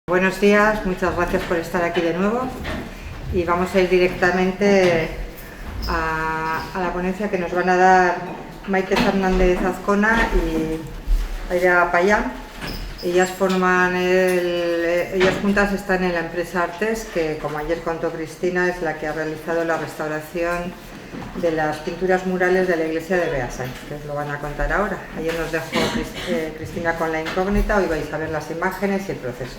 Buenos días, muchas gracias por estar aquí de nuevo y vamos a ir directamente a la ponencia que nos van a dar Maite Fernández Azcona y Aida Payán. Ellas juntas están en la empresa Artes, que como ayer contó Cristina es la que ha realizado la restauración de las pinturas murales de la iglesia de Beasain, que os lo van a contar ahora. Ayer nos dejó Cristina con la incógnita, hoy vais a ver las imágenes y el proceso.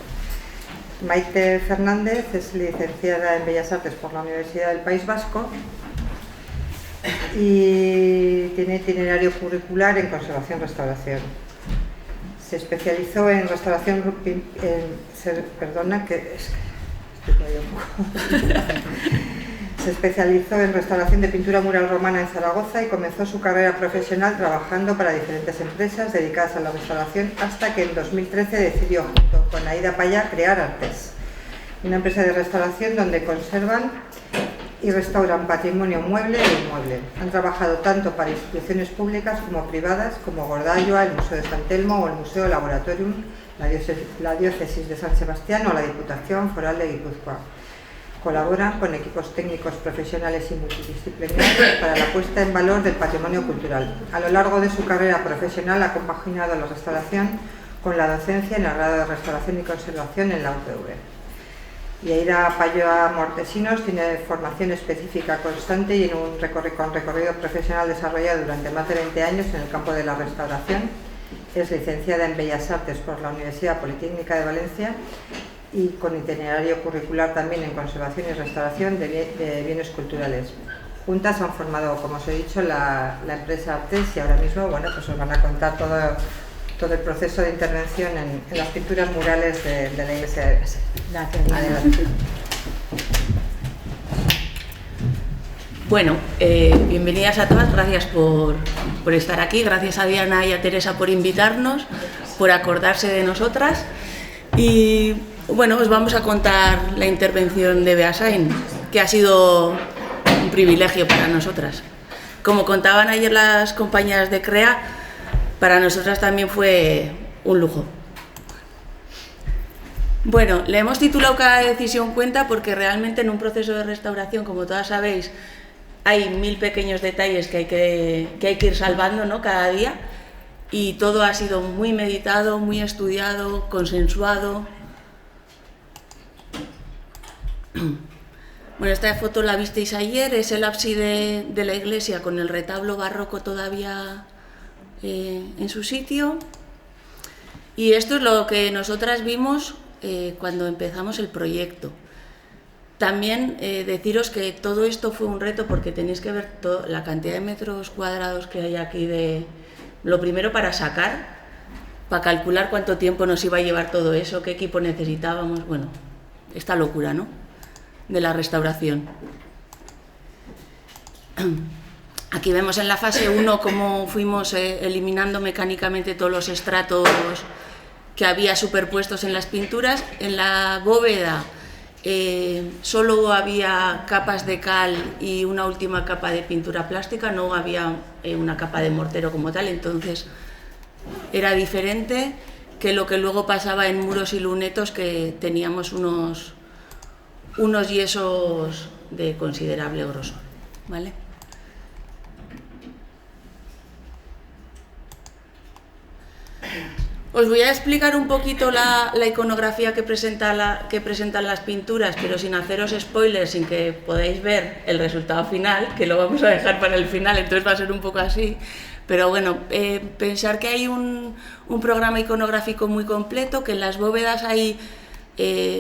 Maite Fernández es licenciada en Bellas Artes por la Universidad del País Vasco y tiene itinerario curricular en conservación-restauración. Se especializó en restauración Se especializó en restauración de pintura mural romana en Zaragoza y comenzó su carrera profesional trabajando para diferentes empresas dedicadas a la restauración hasta que en 2013 decidió, junto con Aida Payán, crear Artes, una empresa de restauración donde conservan y restauran patrimonio mueble e inmueble. Han trabajado tanto para instituciones públicas como privadas, como Gordalloa, el Museo de San Telmo o el Museo Laboratorium, la Diócesis de San Sebastián o la Diputación Foral de Guipúzcoa. Colaboran con equipos técnicos profesionales y multidisciplinarios para la puesta en valor del patrimonio cultural. A lo largo de su carrera profesional ha compaginado la restauración con la docencia en el grado de Restauración y Conservación en la UPV. Y Aida Payán Mortesinos tiene formación específica constante y con recorrido profesional desarrollado durante más de 20 años en el campo de la restauración. Es licenciada en Bellas Artes por la Universidad Politécnica de Valencia y con itinerario curricular también en conservación y restauración de bienes culturales. Juntas han formado, como os he dicho, la empresa Artes y ahora mismo os van a contar todo el proceso de intervención en las pinturas murales de la iglesia de Beasain. Gracias. Adelante. Bueno, bienvenidas a todas, gracias por estar aquí, gracias a Diana y a Teresa por invitarnos, por acordarse de nosotras y bueno, os vamos a contar la intervención de Beasain, que ha sido un privilegio para nosotras. Como contaban ayer las compañeras de CREA, para nosotras también fue un lujo. Bueno, le hemos titulado Cada decisión cuenta porque realmente en un proceso de restauración, como todas sabéis, hay 1000 pequeños detalles que hay que ir salvando, ¿no?, cada día, y todo ha sido muy meditado, muy estudiado, consensuado. Bueno, esta foto la visteis ayer, es el ábside de la iglesia con el retablo barroco todavía en su sitio, y esto es lo que nosotras vimos cuando empezamos el proyecto. También deciros que todo esto fue un reto porque tenéis que ver la cantidad de metros cuadrados que hay aquí, lo primero para calcular cuánto tiempo nos iba a llevar todo eso, qué equipo necesitábamos, bueno, esta locura, ¿no?, de la restauración. Aquí vemos en la fase 1 cómo fuimos eliminando mecánicamente todos los estratos que había superpuestos en las pinturas. En la bóveda solo había capas de cal y una última capa de pintura plástica, no había una capa de mortero como tal, entonces era diferente que lo que luego pasaba en muros y lunetos, que teníamos unos yesos de considerable grosor, ¿vale? Os voy a explicar un poquito la iconografía que presentan las pinturas, pero sin haceros spoilers, sin que podáis ver el resultado final, que lo vamos a dejar para el final, entonces va a ser un poco así. Pero bueno, pensar que hay un programa iconográfico muy completo, que en las bóvedas hay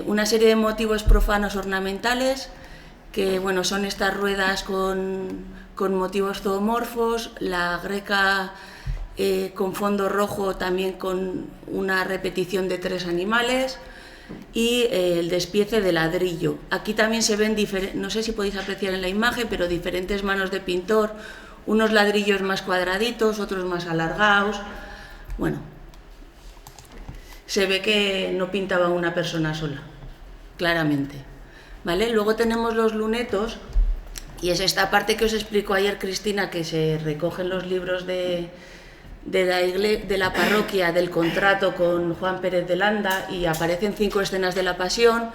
una serie de motivos profanos ornamentales, que bueno, son estas ruedas con motivos zoomorfos, la greca con fondo rojo también con una repetición de 3 animales y el despiece de ladrillo. Aquí también se ven, no sé si podéis apreciar en la imagen, pero diferentes manos de pintor, unos ladrillos más cuadraditos, otros más alargados. Bueno, se ve que no pintaba una persona sola, claramente, ¿vale? Luego tenemos los lunetos, y es esta parte que os explicó ayer Cristina, que se recogen los libros de de la parroquia del contrato con Juan Pérez de Landa, y aparecen 5 escenas de la Pasión,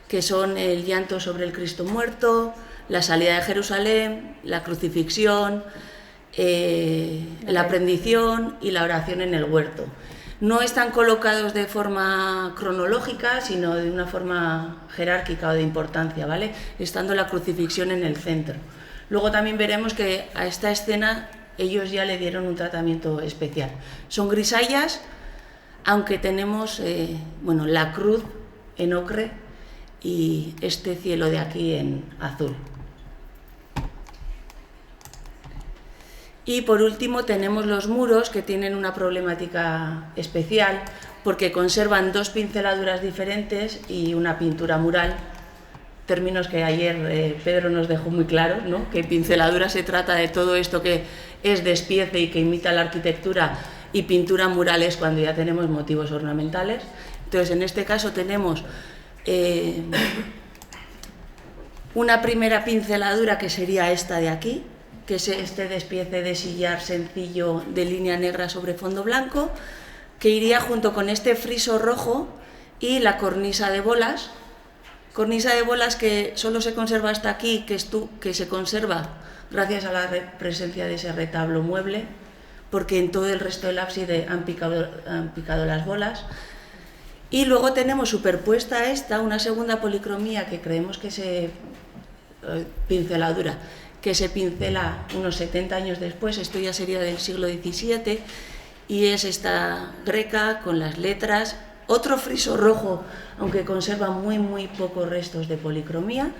que son el llanto sobre el Cristo muerto, la salida de Jerusalén, la crucifixión, la prendición y la oración en el huerto. No están colocados de forma cronológica, sino de una forma jerárquica o de importancia, ¿vale? Estando la crucifixión en el centro. Luego también veremos que a esta escena ellos ya le dieron un tratamiento especial. Son grisallas, aunque tenemos la cruz en ocre y este cielo de aquí en azul. Y por último tenemos los muros, que tienen una problemática especial porque conservan 2 pinceladuras diferentes y una pintura mural, términos que ayer Pedro nos dejó muy claros, ¿no? Que pinceladura se trata de todo esto que es despiece y que imita la arquitectura, y pintura mural es cuando ya tenemos motivos ornamentales. Entonces, en este caso tenemos una primera pinceladura, que sería esta de aquí, que es este despiece de sillar sencillo de línea negra sobre fondo blanco, que iría junto con este friso rojo y la cornisa de bolas que solo se conserva hasta aquí, que se conserva gracias a la presencia de ese retablo mueble, porque en todo el resto del ábside han picado las bolas. Y luego tenemos superpuesta a esta una segunda policromía que creemos que pinceladura, que se pincela unos 70 años después, esto ya sería del siglo XVII, y es esta greca con las letras, otro friso rojo, aunque conserva muy pocos restos de policromía,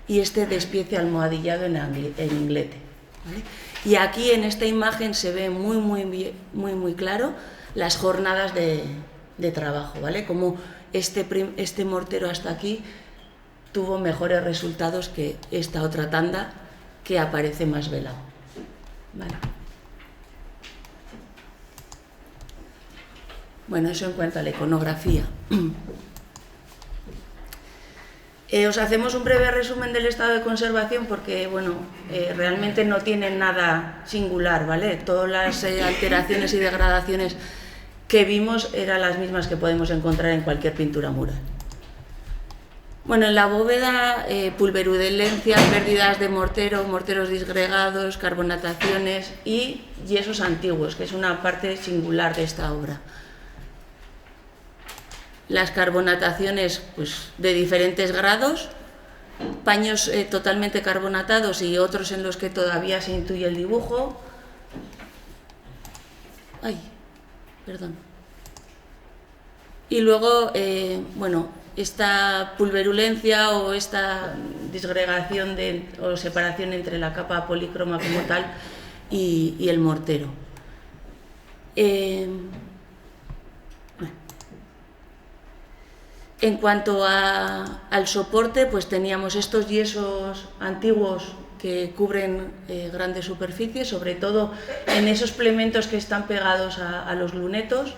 y este despiece almohadillado en inglete, ¿vale? Y aquí en esta imagen se ve muy claro las jornadas de trabajo, ¿vale? Como este mortero hasta aquí tuvo mejores resultados que esta otra tanda, que aparece más velado, ¿vale? Bueno, eso en cuanto a la iconografía. Os hacemos un breve resumen del estado de conservación porque, realmente no tienen nada singular, ¿vale? Todas las alteraciones y degradaciones que vimos eran las mismas que podemos encontrar en cualquier pintura mural. Bueno, en la bóveda, pulverudencia, pérdidas de morteros disgregados, carbonataciones y yesos antiguos, que es una parte singular de esta obra. Las carbonataciones, pues, de diferentes grados, paños totalmente carbonatados y otros en los que todavía se intuye el dibujo. Y luego, esta pulverulencia o esta disgregación o separación entre la capa polícroma como tal y el mortero. En cuanto al soporte, pues teníamos estos yesos antiguos que cubren grandes superficies, sobre todo en esos plementos que están pegados a los lunetos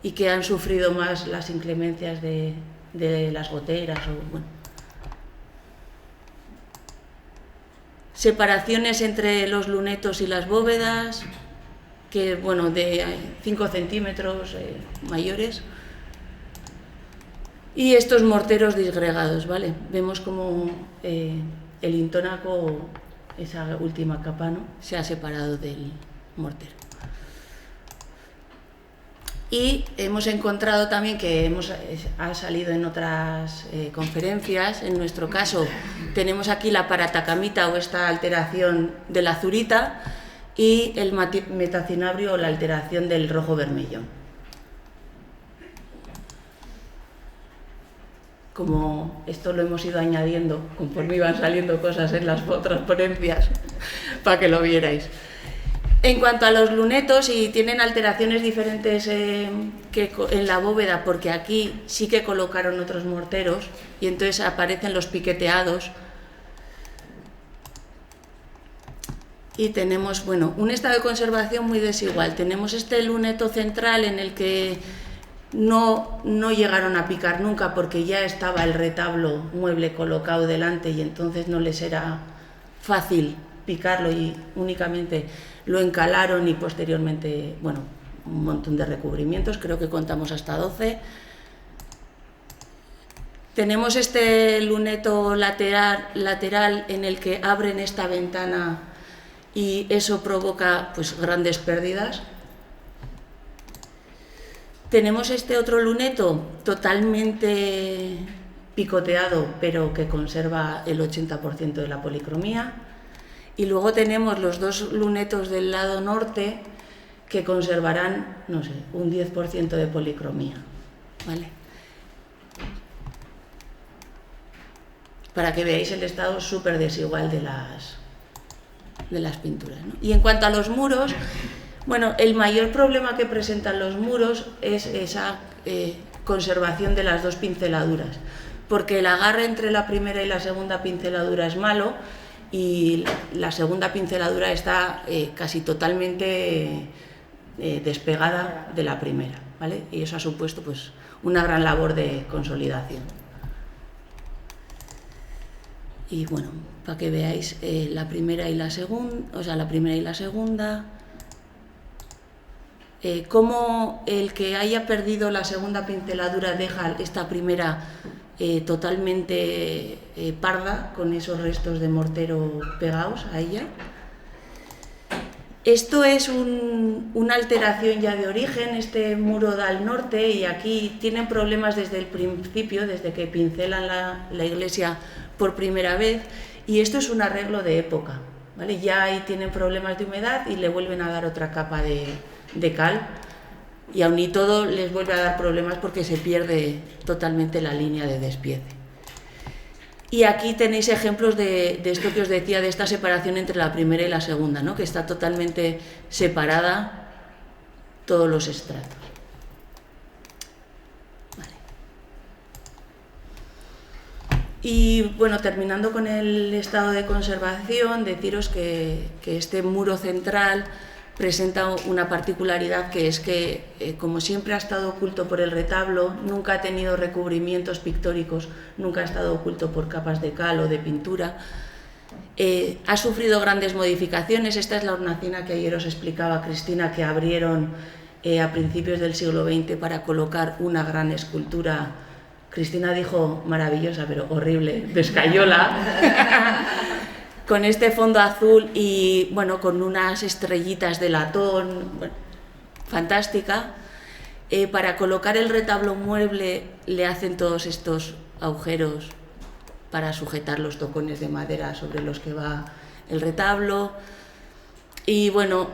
y que han sufrido más las inclemencias de las goteras. Separaciones entre los lunetos y las bóvedas, que de 5 centímetros mayores. Y estos morteros disgregados, ¿vale? Vemos como el intónaco, esa última capa, ¿no?, se ha separado del mortero. Y hemos encontrado también que ha salido en otras conferencias. En nuestro caso tenemos aquí la paratacamita o esta alteración de la azurita y el metacinabrio o la alteración del rojo vermellón. Como esto lo hemos ido añadiendo conforme iban saliendo cosas en las otras ponencias, para que lo vierais. En cuanto a los lunetos, y tienen alteraciones diferentes que en la bóveda, porque aquí sí que colocaron otros morteros y entonces aparecen los piqueteados. Y tenemos, un estado de conservación muy desigual. Tenemos este luneto central en el que no llegaron a picar nunca porque ya estaba el retablo mueble colocado delante y entonces no les era fácil picarlo y únicamente lo encalaron y posteriormente, bueno, un montón de recubrimientos, creo que contamos hasta 12. Tenemos este luneto lateral en el que abren esta ventana y eso provoca pues grandes pérdidas. Tenemos este otro luneto totalmente picoteado, pero que conserva el 80% de la policromía. Y luego tenemos los dos lunetos del lado norte que conservarán, no sé, un 10% de policromía, ¿vale? Para que veáis el estado súper desigual de las pinturas, ¿no? Y en cuanto a los muros, bueno, el mayor problema que presentan los muros es esa conservación de las dos pinceladuras, porque el agarre entre la primera y la segunda pinceladura es malo y la segunda pinceladura está casi totalmente despegada de la primera, ¿vale? Y eso ha supuesto pues una gran labor de consolidación. Y bueno, para que veáis la primera y la segunda, cómo el que haya perdido la segunda pinceladura deja esta primera totalmente parda, con esos restos de mortero pegados a ella. Esto es una alteración ya de origen, este muro da al norte y aquí tienen problemas desde el principio, desde que pincelan la iglesia por primera vez, y esto es un arreglo de época, ¿vale? Ya ahí tienen problemas de humedad y le vuelven a dar otra capa de cal, y aun y todo les vuelve a dar problemas porque se pierde totalmente la línea de despiece. Y aquí tenéis ejemplos de esto que os decía, de esta separación entre la primera y la segunda, ¿no? Que está totalmente separada todos los estratos. Vale. Y bueno, terminando con el estado de conservación, deciros que este muro central presenta una particularidad, que es que, como siempre ha estado oculto por el retablo, nunca ha tenido recubrimientos pictóricos, nunca ha estado oculto por capas de cal o de pintura. Ha sufrido grandes modificaciones. Esta es la hornacina que ayer os explicaba Cristina, que abrieron a principios del siglo XX para colocar una gran escultura. Cristina dijo maravillosa, pero horrible, de escayola. Con este fondo azul y bueno, con unas estrellitas de latón, bueno, fantástica. Para colocar el retablo mueble le hacen todos estos agujeros para sujetar los tocones de madera sobre los que va el retablo. Y bueno,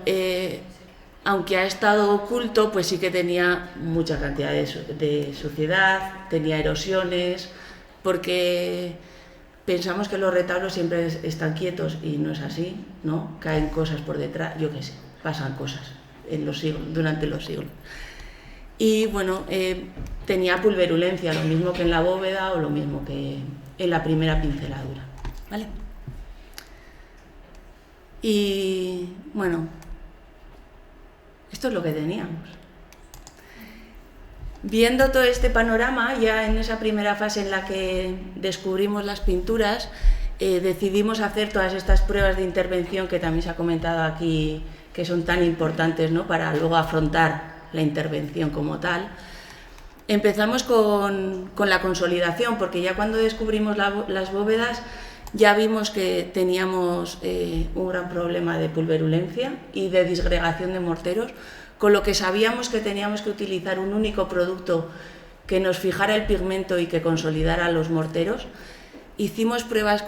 aunque ha estado oculto, pues sí que tenía mucha cantidad de suciedad, tenía erosiones, porque pensamos que los retablos siempre están quietos y no es así, ¿no? Caen cosas por detrás, yo qué sé, pasan cosas en los siglos, durante los siglos. Y bueno, tenía pulverulencia, lo mismo que en la bóveda o lo mismo que en la primera pinceladura, ¿vale? Y bueno, esto es lo que teníamos. Viendo todo este panorama, ya en esa primera fase en la que descubrimos las pinturas, decidimos hacer todas estas pruebas de intervención que también se ha comentado aquí, que son tan importantes, ¿no?, para luego afrontar la intervención como tal. Empezamos con la consolidación, porque ya cuando descubrimos las bóvedas ya vimos que teníamos un gran problema de pulverulencia y de disgregación de morteros, con lo que sabíamos que teníamos que utilizar un único producto que nos fijara el pigmento y que consolidara los morteros. Hicimos pruebas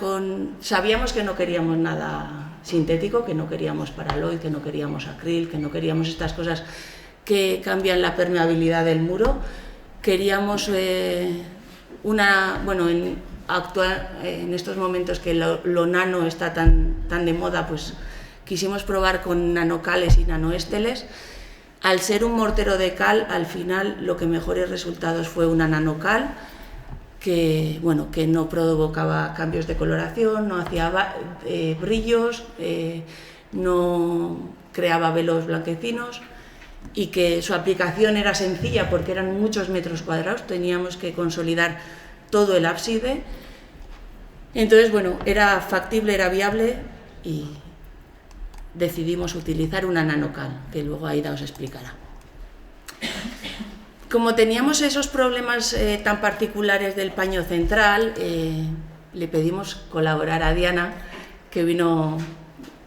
sabíamos que no queríamos nada sintético, que no queríamos paraloid, que no queríamos acril, que no queríamos estas cosas que cambian la permeabilidad del muro. Queríamos en estos momentos que lo nano está tan de moda, pues quisimos probar con nanocales y nanoésteles. Al ser un mortero de cal, al final lo que mejores resultados fue una nanocal que no provocaba cambios de coloración, no hacía brillos, no creaba velos blanquecinos, y que su aplicación era sencilla porque eran muchos metros cuadrados, teníamos que consolidar todo el ábside. Entonces, bueno, era factible, era viable decidimos utilizar una nanocal, que luego Aida os explicará. Como teníamos esos problemas tan particulares del paño central, le pedimos colaborar a Diana, que vino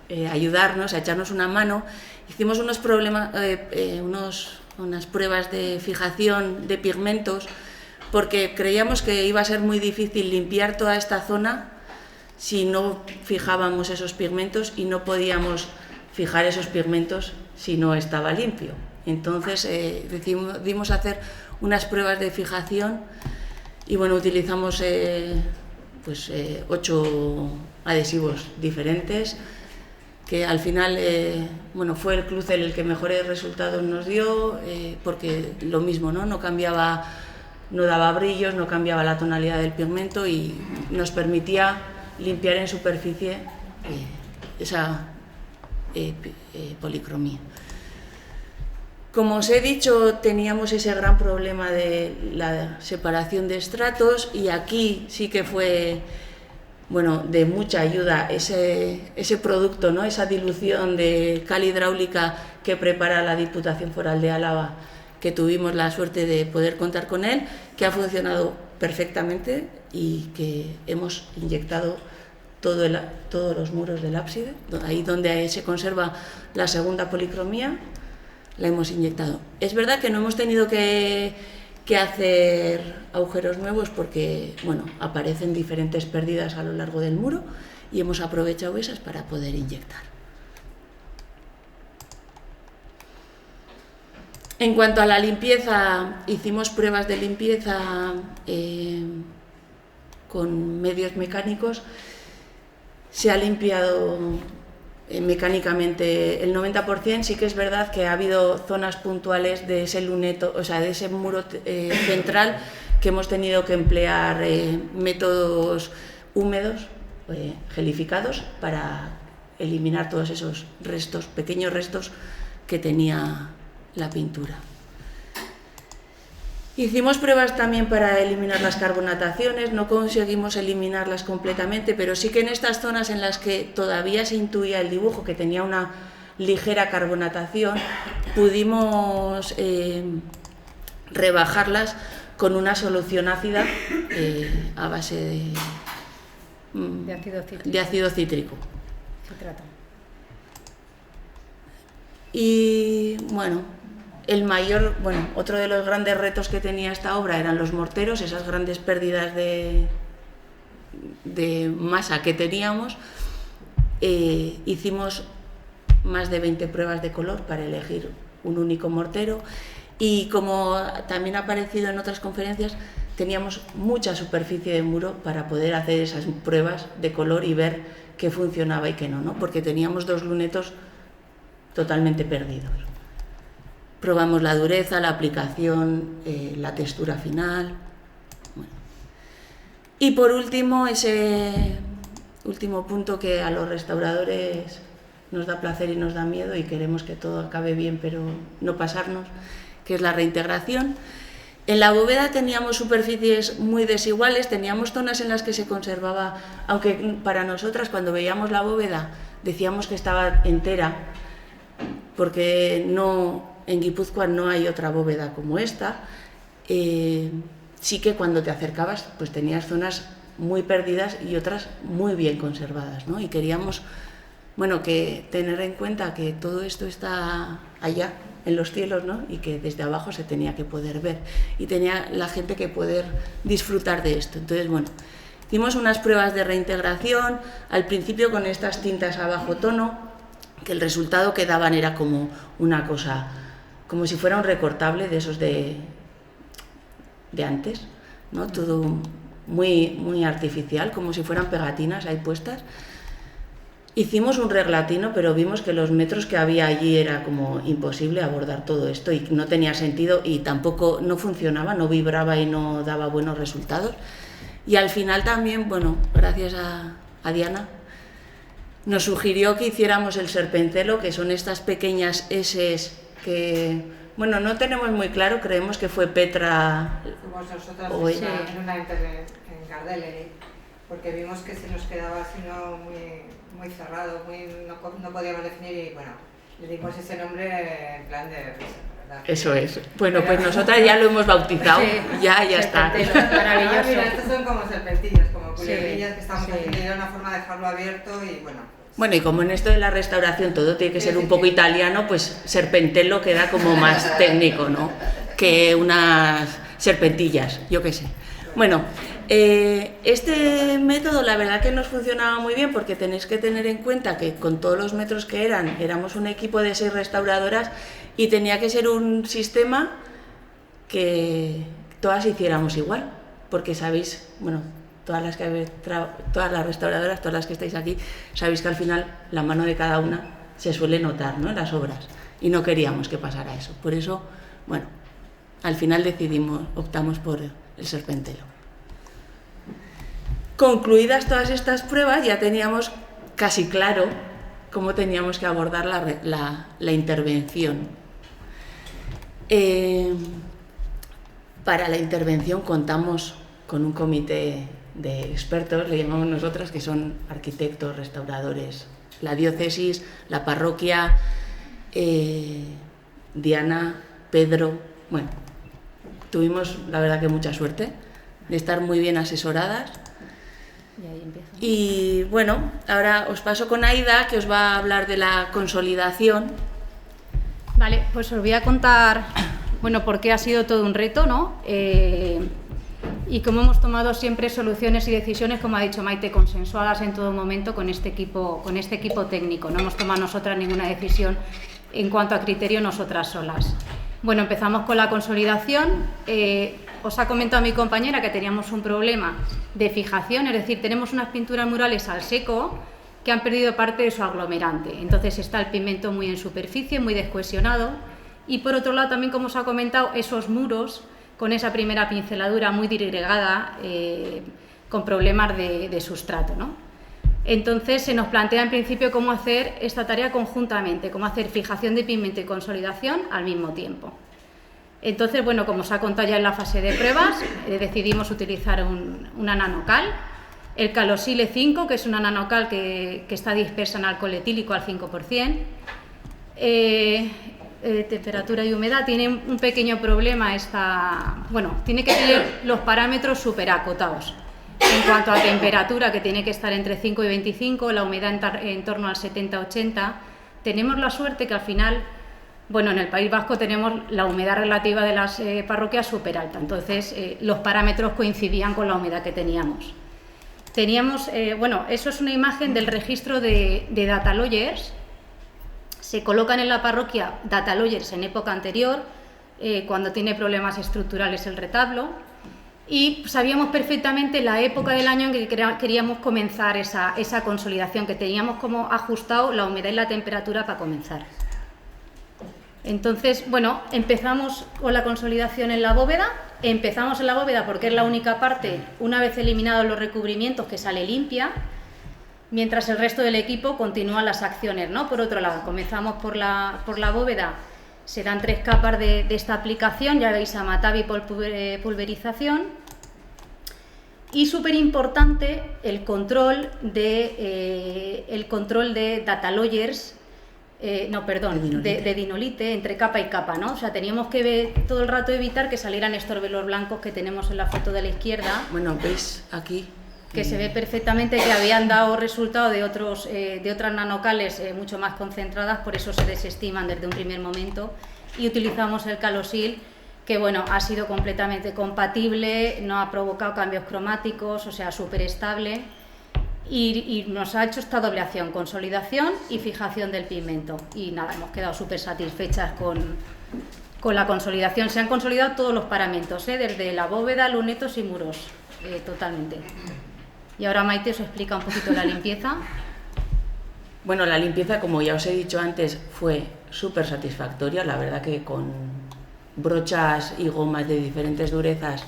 a ayudarnos, a echarnos una mano. Hicimos unas pruebas de fijación de pigmentos, porque creíamos que iba a ser muy difícil limpiar toda esta zona si no fijábamos esos pigmentos, y no podíamos fijar esos pigmentos si no estaba limpio. Entonces decidimos hacer unas pruebas de fijación y bueno, utilizamos 8 adhesivos diferentes, que al final fue el Clucel el que mejores resultados nos dio, porque lo mismo, ¿no? No daba brillos, no cambiaba la tonalidad del pigmento y nos permitía limpiar en superficie esa policromía. Como os he dicho, teníamos ese gran problema de la separación de estratos, y aquí sí que fue de mucha ayuda ese producto, ¿no? Esa dilución de cal hidráulica que prepara la Diputación Foral de Álava, que tuvimos la suerte de poder contar con él, que ha funcionado perfectamente y que hemos inyectado todos los muros del ábside, ahí donde se conserva la segunda policromía, la hemos inyectado. Es verdad que no hemos tenido que hacer agujeros nuevos, porque aparecen diferentes pérdidas a lo largo del muro, y hemos aprovechado esas para poder inyectar. En cuanto a la limpieza, hicimos pruebas de limpieza con medios mecánicos. Se ha limpiado mecánicamente el 90%. Sí que es verdad que ha habido zonas puntuales de ese luneto, o sea, de ese muro central, que hemos tenido que emplear métodos húmedos, gelificados, para eliminar todos esos restos, pequeños restos que tenía la pintura. Hicimos pruebas también para eliminar las carbonataciones. No conseguimos eliminarlas completamente, pero sí que en estas zonas en las que todavía se intuía el dibujo que tenía una ligera carbonatación, pudimos rebajarlas con una solución ácida a base de ácido cítrico. Citrato. Y otro de los grandes retos que tenía esta obra eran los morteros, esas grandes pérdidas de masa que teníamos. Hicimos más de 20 pruebas de color para elegir un único mortero, y como también ha aparecido en otras conferencias, teníamos mucha superficie de muro para poder hacer esas pruebas de color y ver qué funcionaba y qué no, porque teníamos 2 lunetos totalmente perdidos. Probamos la dureza, la aplicación, la textura final. Y por último, ese último punto que a los restauradores nos da placer y nos da miedo, y queremos que todo acabe bien pero no pasarnos, que es la reintegración. En la bóveda teníamos superficies muy desiguales, teníamos zonas en las que se conservaba, aunque para nosotras cuando veíamos la bóveda decíamos que estaba entera, porque en Guipúzcoa no hay otra bóveda como esta. Sí que cuando te acercabas pues tenías zonas muy perdidas y otras muy bien conservadas, ¿no? Y queríamos que tener en cuenta que todo esto está allá en los cielos, ¿no? Y que desde abajo se tenía que poder ver y tenía la gente que poder disfrutar de esto. Entonces, hicimos unas pruebas de reintegración al principio con estas tintas a bajo tono, que el resultado que daban era como una cosa, como si fuera un recortable de esos de antes, ¿no? Todo muy, muy artificial, como si fueran pegatinas ahí puestas. Hicimos un reglatino, pero vimos que los metros que había allí era como imposible abordar todo esto y no tenía sentido, y tampoco no funcionaba, no vibraba y no daba buenos resultados. Y al final también, gracias a Diana, nos sugirió que hiciéramos el serpencelo, que son estas pequeñas eses que, no tenemos muy claro, creemos que fue Petra. Fuimos nosotras Sí. en una en Gardelleri, porque vimos que se nos quedaba así muy muy cerrado, no podíamos definir y bueno, le dimos ese nombre en plan de risa, ¿verdad? Eso es. Bueno, pues nosotras ya lo hemos bautizado, Sí, ya está. Maravilloso. Mira, estos son como serpentillas, como culebrillas Sí, que estamos sí. haciendo y era una forma de dejarlo abierto y bueno. Bueno, y como en esto de la restauración todo tiene que ser un poco italiano, pues serpentello queda como más técnico, ¿no? Que unas serpentillas, yo qué sé. Bueno, este método la verdad que nos funcionaba muy bien porque tenéis que tener en cuenta que con todos los metros que éramos un equipo de 6 restauradoras y tenía que ser un sistema que todas hiciéramos igual, porque sabéis, bueno, todas las restauradoras, todas las que estáis aquí, sabéis que al final la mano de cada una se suele notar, ¿no?, en las obras, y no queríamos que pasara eso. Por eso, bueno, al final optamos por el serpentello. Concluidas todas estas pruebas, ya teníamos casi claro cómo teníamos que abordar la intervención. Para la intervención contamos con un comité de expertos, le llamamos nosotras, que son arquitectos, restauradores, la diócesis, la parroquia, Diana, Pedro. Bueno, tuvimos la verdad que mucha suerte de estar muy bien asesoradas. Y ahí empieza. Y bueno, ahora os paso con Aida, que os va a hablar de la consolidación. Vale, pues os voy a contar, bueno, por qué ha sido todo un reto, ¿no? Y cómo hemos tomado siempre soluciones y decisiones, como ha dicho Maite, consensuadas en todo momento con este equipo técnico. No hemos tomado nosotras ninguna decisión en cuanto a criterio nosotras solas. Bueno, empezamos con la consolidación. Os ha comentado mi compañera que teníamos un problema de fijación, es decir, tenemos unas pinturas murales al seco que han perdido parte de su aglomerante. Entonces está el pigmento muy en superficie, muy descohesionado. Y por otro lado, también como os ha comentado, esos muros con esa primera pinceladura muy disgregada, con problemas de sustrato, ¿no? Entonces se nos plantea en principio cómo hacer esta tarea conjuntamente, cómo hacer fijación de pigmento y consolidación al mismo tiempo. Entonces, bueno, como os ha contado ya en la fase de pruebas, decidimos utilizar una nanocal, el Calosil E5, que es una nanocal que está dispersa en alcohol etílico al 5%. Temperatura y humedad, tiene un pequeño problema, tiene que tener los parámetros súper acotados. En cuanto a temperatura, que tiene que estar entre 5 y 25, la humedad en torno al 70-80, tenemos la suerte que al final, bueno, en el País Vasco tenemos la humedad relativa de las parroquias súper alta, entonces los parámetros coincidían con la humedad que teníamos. Eso es una imagen del registro de data lawyers. Se colocan en la parroquia data lawyers en época anterior, cuando tiene problemas estructurales el retablo, y sabíamos perfectamente la época del año en que queríamos comenzar esa consolidación, que teníamos como ajustado la humedad y la temperatura para comenzar. Entonces, bueno, empezamos con la consolidación en la bóveda. Empezamos en la bóveda porque es la única parte, una vez eliminados los recubrimientos, que sale limpia, mientras el resto del equipo continúa las acciones, ¿no? Por otro lado, comenzamos por la bóveda, se dan 3 capas de esta aplicación, ya veis amatavi por pulverización, y súper importante el control de data lawyers, de dinolite entre capa y capa, ¿no? O sea, teníamos que todo el rato evitar que salieran estos velos blancos que tenemos en la foto de la izquierda. Bueno, veis aquí Que se ve perfectamente que habían dado resultado de otras nanocales mucho más concentradas, por eso se desestiman desde un primer momento, y utilizamos el Calosil, que bueno, ha sido completamente compatible, no ha provocado cambios cromáticos, o sea, súper estable, y nos ha hecho esta doble acción, consolidación y fijación del pigmento, y nada, hemos quedado súper satisfechas con la consolidación. Se han consolidado todos los parámetros, desde la bóveda, lunetos y muros, totalmente. Y ahora Maite os explica un poquito la limpieza. Bueno, la limpieza, como ya os he dicho antes, fue súper satisfactoria. La verdad que con brochas y gomas de diferentes durezas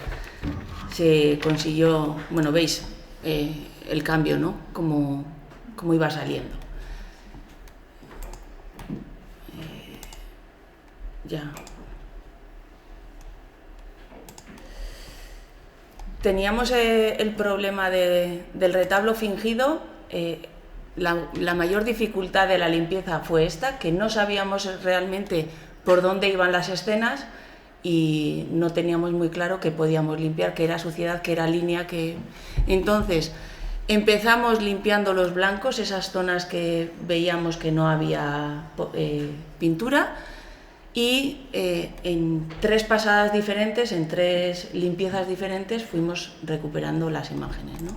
se consiguió, bueno, veis el cambio, ¿no? Cómo iba saliendo. Ya. Teníamos el problema del retablo fingido. la mayor dificultad de la limpieza fue esta, que no sabíamos realmente por dónde iban las escenas y no teníamos muy claro que podíamos limpiar, que era suciedad, que era línea, que... Entonces, empezamos limpiando los blancos, esas zonas que veíamos que no había pintura, y en 3 pasadas diferentes, en 3 limpiezas diferentes, fuimos recuperando las imágenes, ¿no?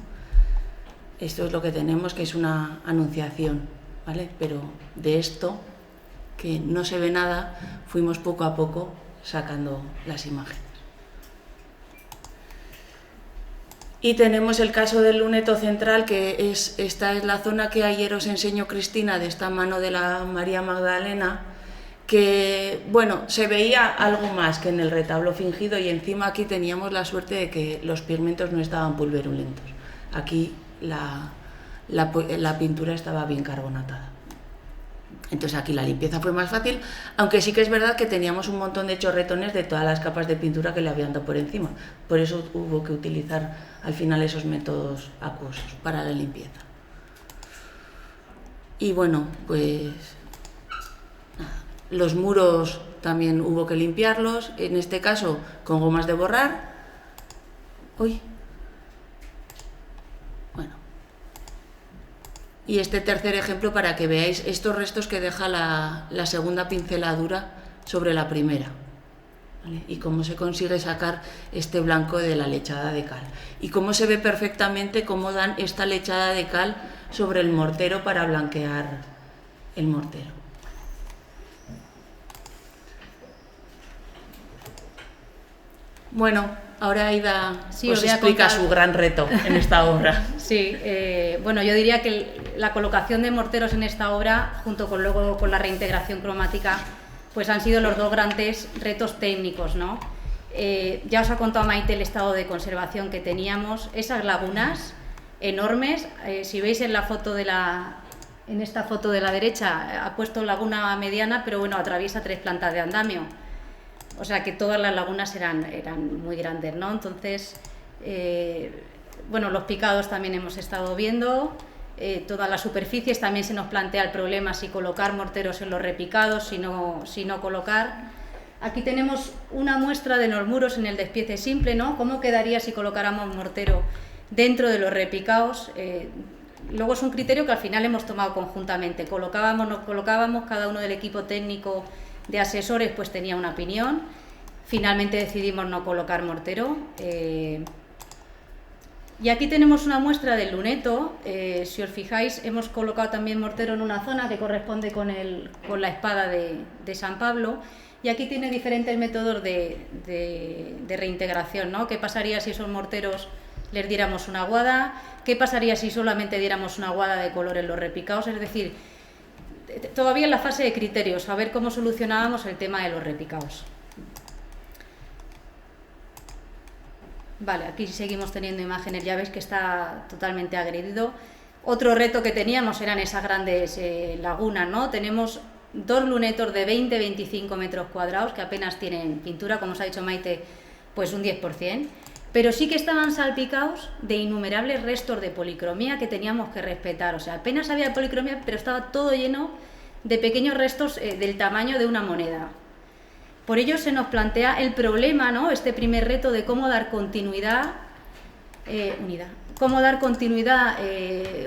Esto es lo que tenemos, que es una anunciación, ¿vale? Pero de esto, que no se ve nada, fuimos poco a poco sacando las imágenes. Y tenemos el caso del luneto central, que esta es la zona que ayer os enseñó Cristina, de esta mano de la María Magdalena, que, bueno, se veía algo más que en el retablo fingido, y encima aquí teníamos la suerte de que los pigmentos no estaban pulverulentos. Aquí la pintura estaba bien carbonatada. Entonces aquí la limpieza fue más fácil, aunque sí que es verdad que teníamos un montón de chorretones de todas las capas de pintura que le habían dado por encima. Por eso hubo que utilizar al final esos métodos acuosos para la limpieza. Y bueno, pues los muros también hubo que limpiarlos, en este caso con gomas de borrar. Uy. Bueno. Y este tercer ejemplo para que veáis estos restos que deja la segunda pinceladura sobre la primera, ¿vale? Y cómo se consigue sacar este blanco de la lechada de cal. Y cómo se ve perfectamente cómo dan esta lechada de cal sobre el mortero para blanquear el mortero. Bueno, ahora Aida os explica su gran reto en esta obra. Sí, bueno, yo diría que la colocación de morteros en esta obra, junto con luego con la reintegración cromática, pues han sido los 2 grandes retos técnicos, ¿no? Ya os ha contado Maite el estado de conservación que teníamos, esas lagunas enormes. Si veis en la foto en esta foto de la derecha, ha puesto laguna mediana, pero bueno, atraviesa 3 plantas de andamio. O sea que todas las lagunas eran muy grandes, ¿no? Entonces, bueno, los picados también hemos estado viendo, todas las superficies, también se nos plantea el problema si colocar morteros en los repicados, si no colocar. Aquí tenemos una muestra de los muros en el despiece simple, ¿no? ¿Cómo quedaría si colocáramos mortero dentro de los repicados? Luego es un criterio que al final hemos tomado conjuntamente. Colocábamos, no colocábamos, cada uno del equipo técnico de asesores pues tenía una opinión. Finalmente decidimos no colocar mortero. Y aquí tenemos una muestra del luneto. Si os fijáis, hemos colocado también mortero en una zona que corresponde con la espada de San Pablo. Y aquí tiene diferentes métodos de reintegración, ¿no? ¿Qué pasaría si esos morteros les diéramos una aguada? ¿Qué pasaría si solamente diéramos una aguada de color en los repicados? Es decir, todavía en la fase de criterios, a ver cómo solucionábamos el tema de los repicados. Vale, aquí seguimos teniendo imágenes, ya veis que está totalmente agredido. Otro reto que teníamos eran esas grandes lagunas, ¿no? Tenemos 2 lunetos de 20-25 metros cuadrados que apenas tienen pintura, como os ha dicho Maite, pues un 10%, pero sí que estaban salpicados de innumerables restos de policromía que teníamos que respetar. O sea, apenas había policromía, pero estaba todo lleno de pequeños restos del tamaño de una moneda. Por ello se nos plantea el problema, ¿no? Este primer reto de cómo dar continuidad,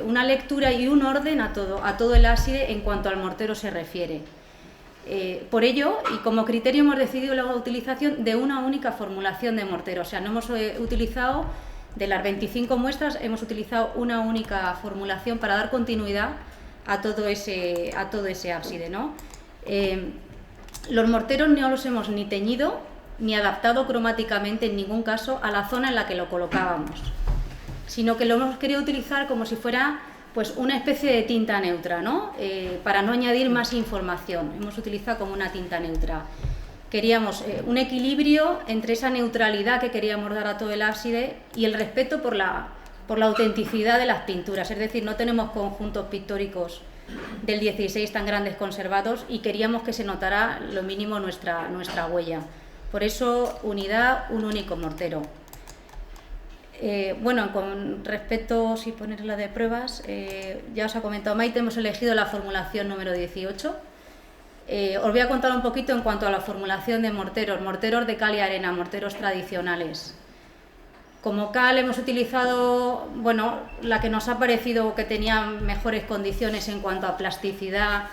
una lectura y un orden a todo el ábside en cuanto al mortero se refiere. Por ello, y como criterio, hemos decidido la utilización de una única formulación de mortero. O sea, no hemos utilizado, de las 25 muestras, hemos utilizado una única formulación para dar continuidad a todo ese ábside, ¿no? Los morteros no los hemos ni teñido ni adaptado cromáticamente en ningún caso a la zona en la que lo colocábamos, sino que lo hemos querido utilizar como si fuera pues una especie de tinta neutra, ¿no? Para no añadir más información, hemos utilizado como una tinta neutra. Queríamos un equilibrio entre esa neutralidad que queríamos dar a todo el ábside y el respeto por la autenticidad de las pinturas, es decir, no tenemos conjuntos pictóricos del 16 tan grandes conservados y queríamos que se notara lo mínimo nuestra huella. Por eso, unidad, un único mortero. Bueno, con respecto, si poner la de pruebas, ya os ha comentado Maite, hemos elegido la formulación número 18. Os voy a contar un poquito en cuanto a la formulación de morteros de cal y arena, morteros tradicionales. Como cal hemos utilizado, bueno, la que nos ha parecido que tenía mejores condiciones en cuanto a plasticidad,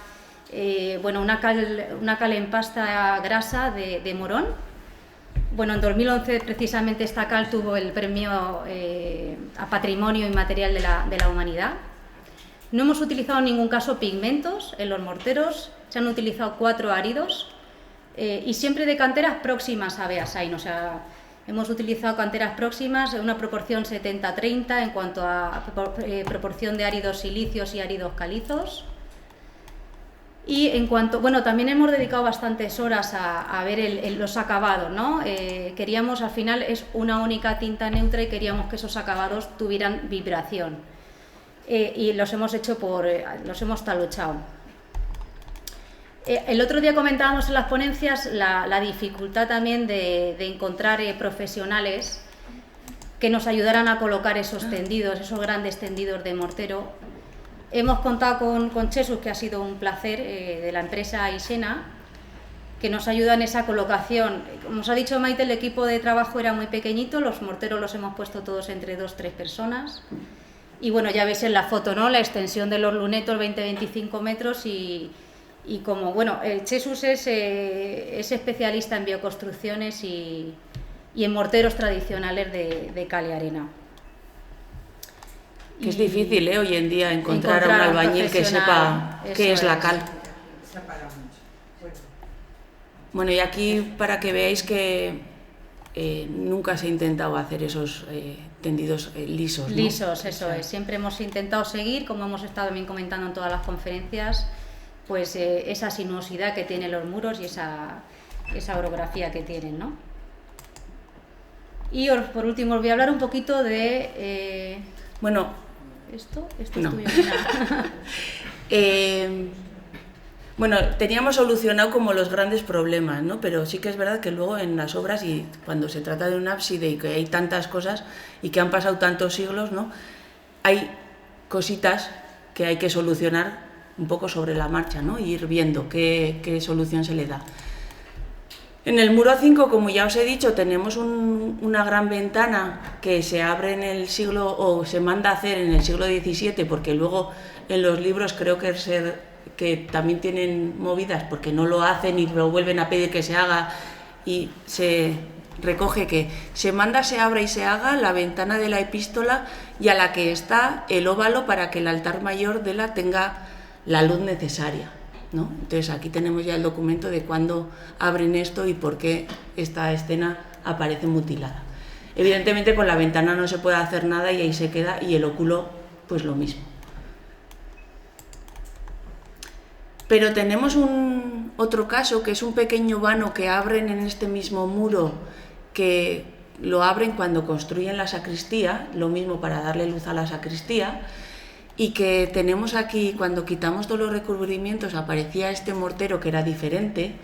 bueno, una cal en pasta grasa de Morón. Bueno, en 2011 precisamente esta cal tuvo el premio a Patrimonio Inmaterial de la Humanidad. No hemos utilizado en ningún caso pigmentos en los morteros, se han utilizado 4 áridos y siempre de canteras próximas a Beasain, o sea, hemos utilizado canteras próximas en una proporción 70-30 en cuanto a proporción de áridos silicios y áridos calizos. Y en cuanto, bueno, también hemos dedicado bastantes horas a ver los acabados, ¿no? Queríamos, al final es una única tinta neutra y queríamos que esos acabados tuvieran vibración. Y los hemos hecho los hemos talochado. El otro día comentábamos en las ponencias la dificultad también de encontrar profesionales que nos ayudaran a colocar esos tendidos, esos grandes tendidos de mortero. Hemos contado con Jesús, que ha sido un placer, de la empresa Isena, que nos ayuda en esa colocación. Como os ha dicho Maite, el equipo de trabajo era muy pequeñito, los morteros los hemos puesto todos entre 2-3 personas. Y bueno, ya veis en la foto, ¿no?, la extensión de los lunetos, 20-25 metros y como, bueno, Jesús es especialista en bioconstrucciones y en morteros tradicionales de cal y arena. Que es difícil, hoy en día encontrar a un albañil que sepa qué es la cal. Bueno, y aquí para que veáis que nunca se ha intentado hacer esos tendidos lisos, ¿no? Lisos, eso es. Siempre hemos intentado seguir, como hemos estado también comentando en todas las conferencias, pues esa sinuosidad que tienen los muros y esa orografía que tienen, ¿no? Y por último os voy a hablar un poquito de... Bueno, ¿Esto no. es tuyo? Bueno, teníamos solucionado como los grandes problemas, ¿no? Pero sí que es verdad que luego en las obras, y cuando se trata de un ábside y que hay tantas cosas y que han pasado tantos siglos, ¿no?, hay cositas que hay que solucionar un poco sobre la marcha, ¿no?, y ir viendo qué solución se le da. En el muro 5, como ya os he dicho, tenemos una gran ventana que se abre en el siglo, o se manda a hacer en el siglo XVII, porque luego en los libros creo que también tienen movidas porque no lo hacen y lo vuelven a pedir que se haga, y se recoge que se manda, se abra y se haga la ventana de la epístola y a la que está el óvalo para que el altar mayor de la tenga la luz necesaria, ¿no? Entonces aquí tenemos ya el documento de cuándo abren esto y por qué esta escena aparece mutilada. Evidentemente con la ventana no se puede hacer nada y ahí se queda, y el óculo pues lo mismo. Pero tenemos otro caso, que es un pequeño vano que abren en este mismo muro, que lo abren cuando construyen la sacristía, lo mismo para darle luz a la sacristía, y que tenemos aquí, cuando quitamos todos los recubrimientos, aparecía este mortero que era diferente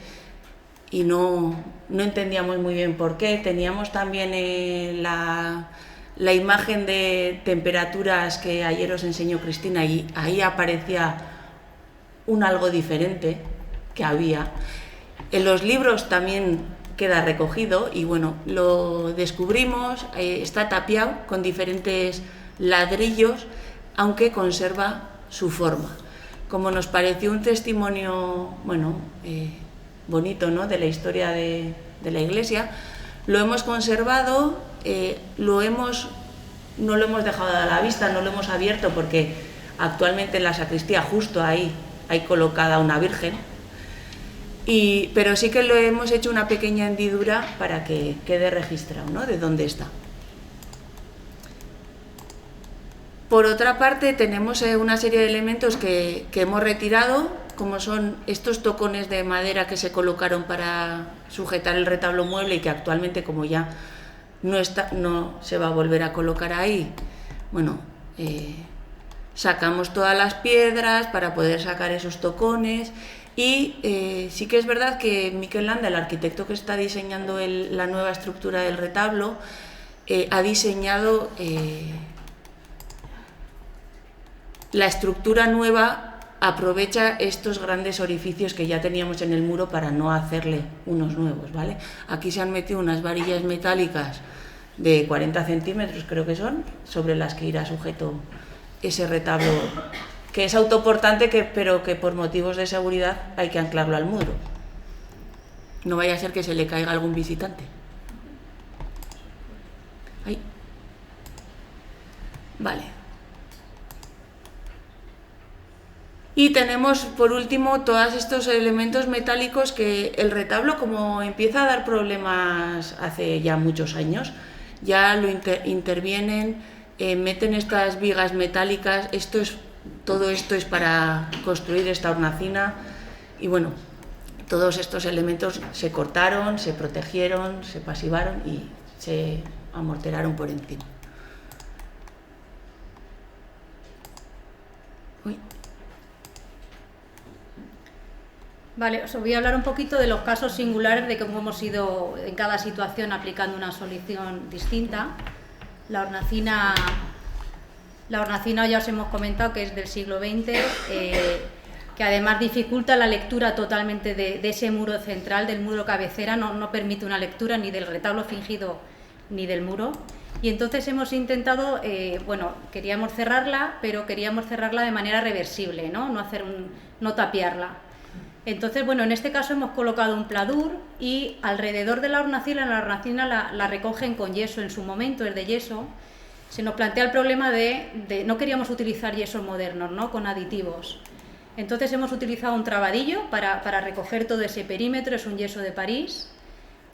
y no entendíamos muy bien por qué. Teníamos también la imagen de temperaturas que ayer os enseñó Cristina, y ahí aparecía un algo diferente que había. En los libros también queda recogido y bueno, lo descubrimos, está tapiado con diferentes ladrillos, aunque conserva su forma. Como nos pareció un testimonio, bueno, bonito, ¿no?, de la historia de la iglesia, lo hemos conservado, no lo hemos dejado a la vista, no lo hemos abierto, porque actualmente en la sacristía justo ahí hay colocada una virgen, pero sí que lo hemos hecho una pequeña hendidura para que quede registrado, ¿no?, de dónde está. Por otra parte, tenemos una serie de elementos que hemos retirado, como son estos tocones de madera que se colocaron para sujetar el retablo mueble y que actualmente, como ya no se va a volver a colocar ahí, bueno, sacamos todas las piedras para poder sacar esos tocones. Y sí que es verdad que Miquel Landa, el arquitecto que está diseñando la nueva estructura del retablo, ha diseñado la estructura nueva. Aprovecha estos grandes orificios que ya teníamos en el muro para no hacerle unos nuevos, ¿vale? Aquí se han metido unas varillas metálicas de 40 centímetros, creo que son, sobre las que irá sujeto ese retablo, que es autoportante, pero que por motivos de seguridad hay que anclarlo al muro. No vaya a ser que se le caiga algún visitante. Ahí. Vale. Y tenemos, por último, todos estos elementos metálicos que el retablo, como empieza a dar problemas hace ya muchos años, ya lo intervienen, meten estas vigas metálicas. Todo esto es para construir esta hornacina. Y bueno, todos estos elementos se cortaron, se protegieron, se pasivaron y se amorteraron por encima. Uy. Vale, os voy a hablar un poquito de los casos singulares de cómo hemos ido en cada situación aplicando una solución distinta. La hornacina ya os hemos comentado que es del siglo XX, que además dificulta la lectura totalmente de ese muro central, del muro cabecera, no permite una lectura ni del retablo fingido ni del muro. Y entonces hemos intentado, queríamos cerrarla, pero queríamos cerrarla de manera reversible, no tapiarla. Entonces, en este caso hemos colocado un pladur y alrededor de la hornacina la recogen con yeso en su momento, es de yeso. Se nos plantea el problema de no queríamos utilizar yesos modernos, ¿no?, con aditivos. Entonces hemos utilizado un trabadillo para recoger todo ese perímetro, es un yeso de París,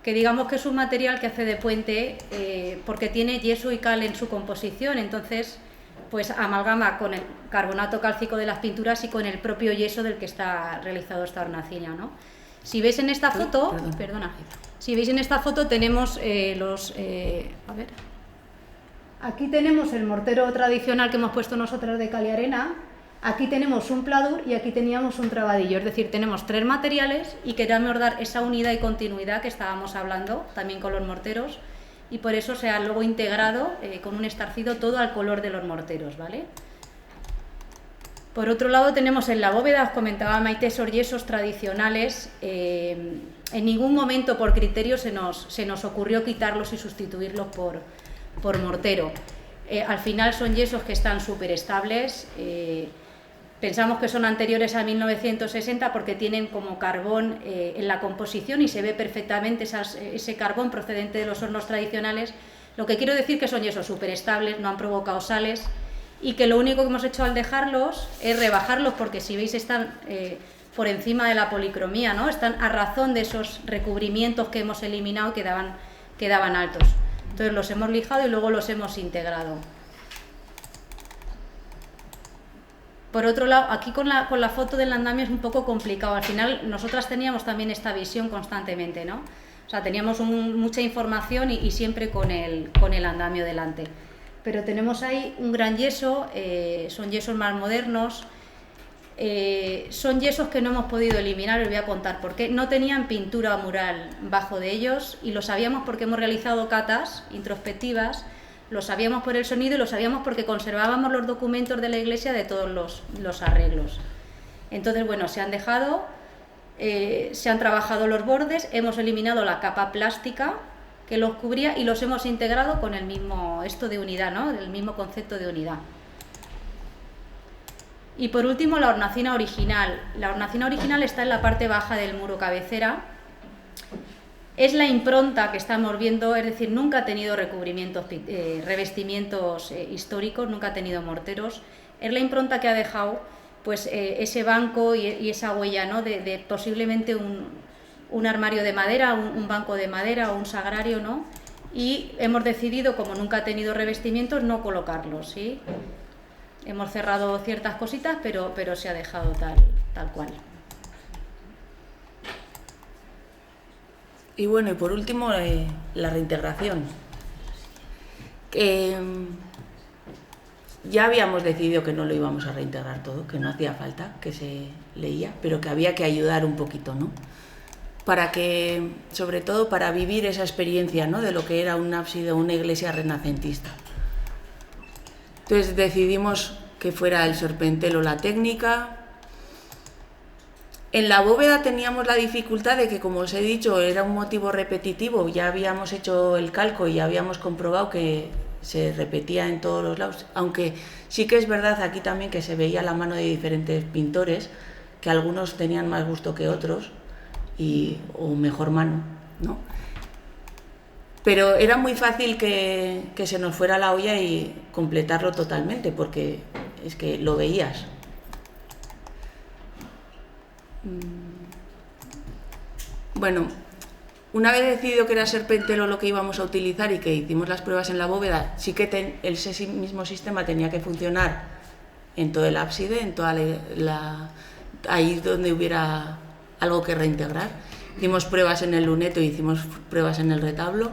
que digamos que es un material que hace de puente porque tiene yeso y cal en su composición, entonces pues amalgama con el carbonato cálcico de las pinturas y con el propio yeso del que está realizado esta hornacina, ¿no? Si veis en esta foto, si veis en esta foto tenemos aquí tenemos el mortero tradicional que hemos puesto nosotros de cal y arena, aquí tenemos un pladur y aquí teníamos un trabadillo, es decir, tenemos tres materiales y queríamos dar esa unidad y continuidad que estábamos hablando también con los morteros, y por eso se ha luego integrado con un estarcido todo al color de los morteros, ¿vale? Por otro lado tenemos en la bóveda, os comentaba Maite, esos yesos tradicionales. En ningún momento por criterio se nos ocurrió quitarlos y sustituirlos por mortero. Al final son yesos que están súper estables. Pensamos que son anteriores a 1960 porque tienen como carbón en la composición y se ve perfectamente ese carbón procedente de los hornos tradicionales. Lo que quiero decir que son yesos súper estables, no han provocado sales, y que lo único que hemos hecho al dejarlos es rebajarlos, porque si veis están por encima de la policromía, ¿no? Están a razón de esos recubrimientos que hemos eliminado que daban altos. Entonces los hemos lijado y luego los hemos integrado. Por otro lado, aquí con la foto del andamio es un poco complicado. Al final nosotras teníamos también esta visión constantemente, ¿no? O sea, teníamos mucha información y siempre con el andamio delante. Pero tenemos ahí un gran yeso, son yesos más modernos, son yesos que no hemos podido eliminar, os voy a contar por qué. No tenían pintura mural bajo de ellos y lo sabíamos porque hemos realizado catas introspectivas. Lo sabíamos por el sonido y lo sabíamos porque conservábamos los documentos de la iglesia de todos los arreglos. Entonces, se han dejado, se han trabajado los bordes, hemos eliminado la capa plástica que los cubría y los hemos integrado con el mismo, de unidad, ¿no?, el mismo concepto de unidad. Y por último, la hornacina original. La hornacina original está en la parte baja del muro cabecera. Es la impronta que estamos viendo, es decir, nunca ha tenido recubrimientos, revestimientos históricos, nunca ha tenido morteros. Es la impronta que ha dejado pues, ese banco y esa huella, ¿no?, de posiblemente un armario de madera, un banco de madera o un sagrario, ¿no? Y hemos decidido, como nunca ha tenido revestimientos, no colocarlos, ¿sí? Hemos cerrado ciertas cositas, pero se ha dejado tal cual. Y y por último, la reintegración. Ya habíamos decidido que no lo íbamos a reintegrar todo, que no hacía falta, que se leía, pero que había que ayudar un poquito, ¿no? sobre todo para vivir esa experiencia, ¿no?, de lo que era un ábside o una iglesia renacentista. Entonces decidimos que fuera el serpentel o la técnica. En la bóveda teníamos la dificultad de que, como os he dicho, era un motivo repetitivo. Ya habíamos hecho el calco y ya habíamos comprobado que se repetía en todos los lados, aunque sí que es verdad aquí también que se veía la mano de diferentes pintores, que algunos tenían más gusto que otros o mejor mano, ¿no? Pero era muy fácil que se nos fuera la olla y completarlo totalmente, porque es que lo veías. Bueno, una vez decidido que era serpentel lo que íbamos a utilizar y que hicimos las pruebas en la bóveda, sí que ese mismo sistema tenía que funcionar en todo el ábside, en toda ahí donde hubiera algo que reintegrar. Hicimos pruebas en el luneto y hicimos pruebas en el retablo.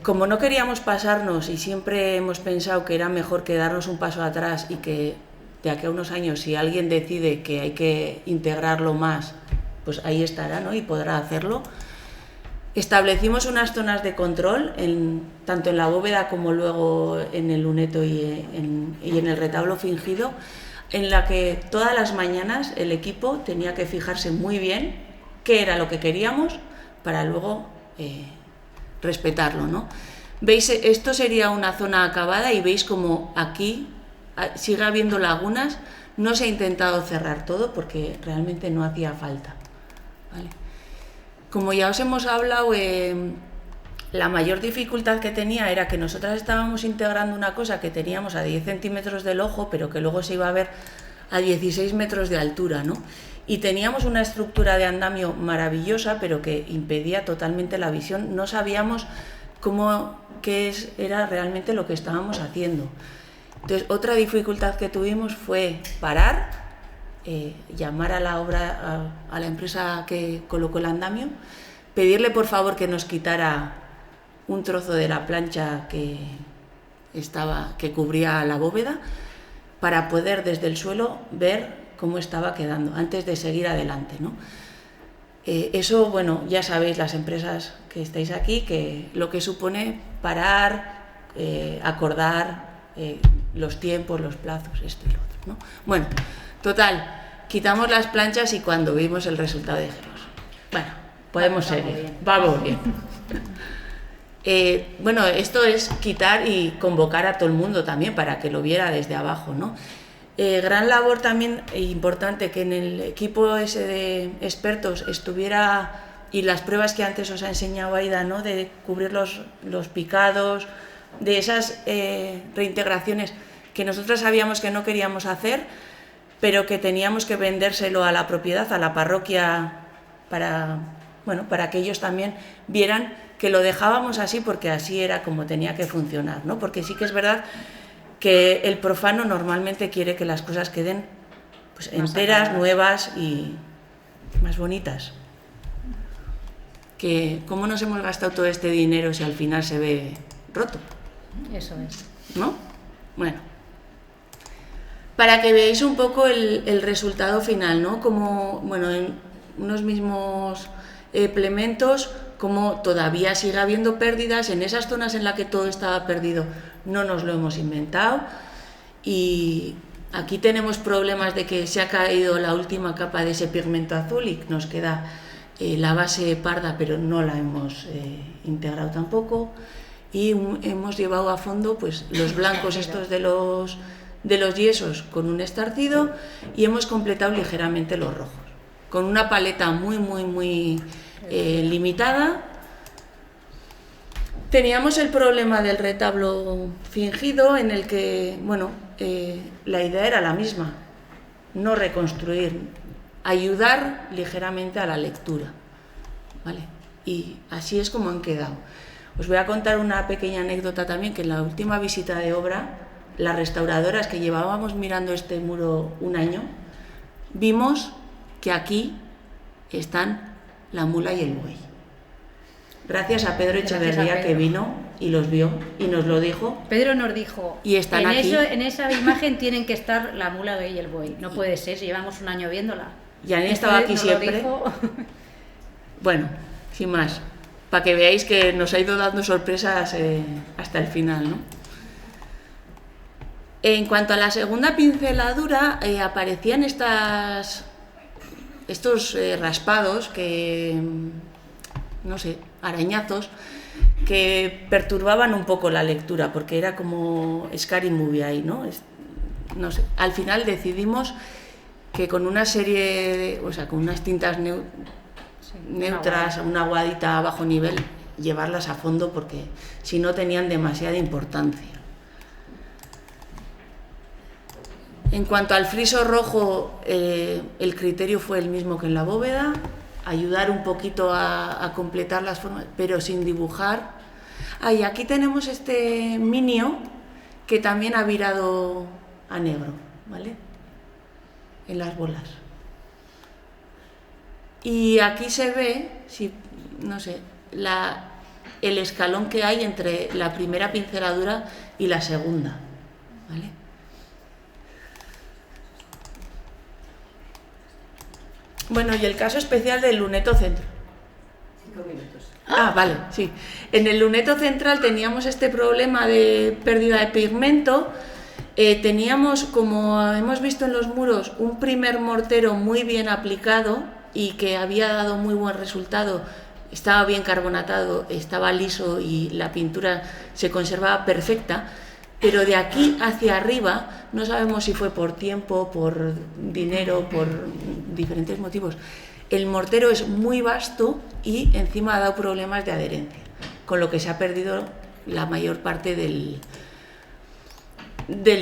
Como no queríamos pasarnos y siempre hemos pensado que era mejor quedarnos un paso atrás y que de aquí a unos años, si alguien decide que hay que integrarlo más, pues ahí estará, ¿no?, y podrá hacerlo. Establecimos unas zonas de control, tanto en la bóveda como luego en el luneto y en el retablo fingido, en la que todas las mañanas el equipo tenía que fijarse muy bien qué era lo que queríamos para luego respetarlo, ¿no? ¿Veis? Esto sería una zona acabada y veis como aquí sigue habiendo lagunas. No se ha intentado cerrar todo porque realmente no hacía falta, ¿vale? Como ya os hemos hablado, la mayor dificultad que tenía era que nosotras estábamos integrando una cosa que teníamos a 10 centímetros del ojo, pero que luego se iba a ver a 16 metros de altura, ¿no? Y teníamos una estructura de andamio maravillosa, pero que impedía totalmente la visión. No sabíamos qué era realmente lo que estábamos haciendo. Entonces, otra dificultad que tuvimos fue parar, llamar a la empresa que colocó el andamio, pedirle por favor que nos quitara un trozo de la plancha que cubría la bóveda para poder desde el suelo ver cómo estaba quedando antes de seguir adelante, ¿no? Eso, bueno, ya sabéis las empresas que estáis aquí, que lo que supone parar, acordar los tiempos, los plazos, esto y lo otro, ¿no? Bueno, total, quitamos las planchas y cuando vimos el resultado dijimos, bueno, podemos seguir, vamos bien. Bueno, esto es quitar y convocar a todo el mundo también para que lo viera desde abajo, ¿no? Gran labor también importante que en el equipo ese de expertos estuviera, y las pruebas que antes os ha enseñado Aida, ¿no?, de cubrir los picados, de esas reintegraciones que nosotros sabíamos que no queríamos hacer, pero que teníamos que vendérselo a la propiedad, a la parroquia, para que ellos también vieran que lo dejábamos así porque así era como tenía que funcionar, ¿no? Porque sí que es verdad que el profano normalmente quiere que las cosas queden pues enteras, nuevas y más bonitas. Que cómo nos hemos gastado todo este dinero si al final se ve roto. Eso es. ¿No? Bueno. Para que veáis un poco el resultado final, ¿no? Como, bueno, en unos mismos plementos, como todavía sigue habiendo pérdidas en esas zonas en las que todo estaba perdido. No nos lo hemos inventado y aquí tenemos problemas de que se ha caído la última capa de ese pigmento azul y nos queda la base parda, pero no la hemos integrado tampoco, y hemos llevado a fondo pues los blancos estos de los yesos con un estarcido y hemos completado ligeramente los rojos con una paleta muy limitada. Teníamos el problema del retablo fingido en el que, bueno, la idea era la misma, no reconstruir, ayudar ligeramente a la lectura, ¿vale? Y así es como han quedado. Os voy a contar una pequeña anécdota también, que en la última visita de obra, las restauradoras que llevábamos mirando este muro un año, vimos que aquí están la mula y el buey. Gracias a Pedro Echeverría, que vino y los vio y nos lo dijo. Pedro nos dijo, y están en aquí. En esa imagen tienen que estar la mula y el buey. No puede ser, si llevamos un año viéndola. Janine estaba aquí siempre. Bueno, sin más, para que veáis que nos ha ido dando sorpresas hasta el final, ¿no? En cuanto a la segunda pinceladura, aparecían estos raspados, que, no sé, arañazos, que perturbaban un poco la lectura, porque era como scary movie ahí, ¿no? No sé. Al final decidimos que con una serie, con unas tintas neutras, una aguadita a bajo nivel, llevarlas a fondo, porque si no tenían demasiada importancia. En cuanto al friso rojo, el criterio fue el mismo que en la bóveda, ayudar un poquito a completar las formas, pero sin dibujar. Y aquí tenemos este minio que también ha virado a negro, ¿vale? En las bolas. Y aquí se ve, no sé, el escalón que hay entre la primera pinceladura y la segunda, ¿vale? Bueno, y el caso especial del luneto central. 5 minutos. Vale, sí. En el luneto central teníamos este problema de pérdida de pigmento. Teníamos, como hemos visto en los muros, un primer mortero muy bien aplicado y que había dado muy buen resultado. Estaba bien carbonatado, estaba liso y la pintura se conservaba perfecta. Pero de aquí hacia arriba, no sabemos si fue por tiempo, por dinero, por diferentes motivos, el mortero es muy vasto y encima ha dado problemas de adherencia, con lo que se ha perdido la mayor parte del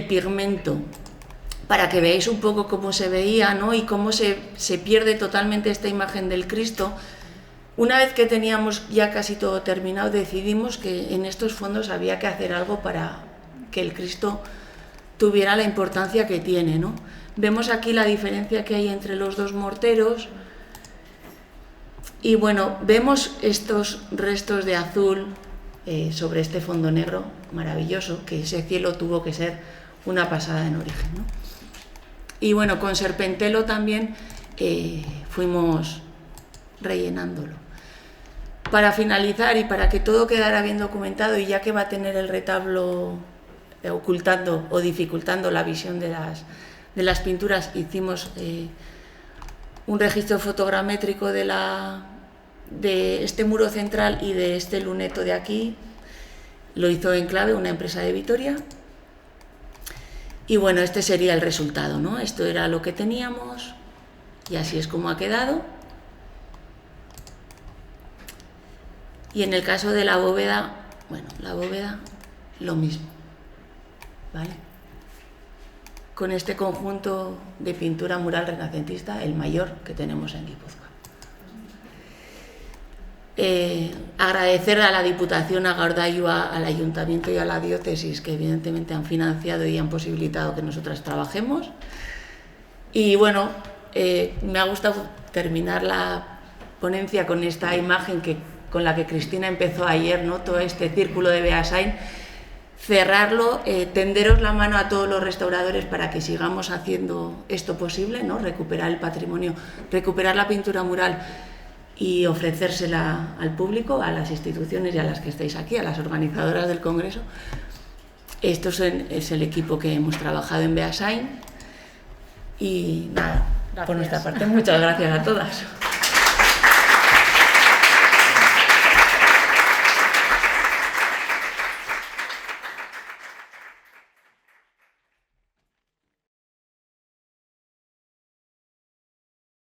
pigmento. Para que veáis un poco cómo se veía, ¿no? Y cómo se pierde totalmente esta imagen del Cristo. Una vez que teníamos ya casi todo terminado, decidimos que en estos fondos había que hacer algo para que el Cristo tuviera la importancia que tiene, ¿no? Vemos aquí la diferencia que hay entre los dos morteros y bueno, vemos estos restos de azul sobre este fondo negro maravilloso, que ese cielo tuvo que ser una pasada en origen, ¿no? Y bueno, con serpentelo también fuimos rellenándolo. Para finalizar y para que todo quedara bien documentado, y ya que va a tener el retablo ocultando o dificultando la visión de las pinturas, hicimos un registro fotogramétrico de este muro central y de este luneto de aquí. Lo hizo Enclave, una empresa de Vitoria. Y bueno, este sería el resultado, ¿no? Esto era lo que teníamos y así es como ha quedado. Y en el caso de la bóveda, bueno, la bóveda lo mismo, ¿vale? Con este conjunto de pintura mural renacentista, el mayor que tenemos en Guipúzcoa. Agradecer a la Diputación, a Gordailu, al Ayuntamiento y a la Diócesis, que evidentemente han financiado y han posibilitado que nosotras trabajemos. Y bueno, me ha gustado terminar la ponencia con esta imagen con la que Cristina empezó ayer, ¿no? Todo este círculo de Beasain. Cerrarlo, tenderos la mano a todos los restauradores para que sigamos haciendo esto posible, ¿no? Recuperar el patrimonio, recuperar la pintura mural y ofrecérsela al público, a las instituciones y a las que estáis aquí, a las organizadoras del Congreso. Esto es el equipo que hemos trabajado en Beasain y nada, por nuestra parte muchas gracias a todas.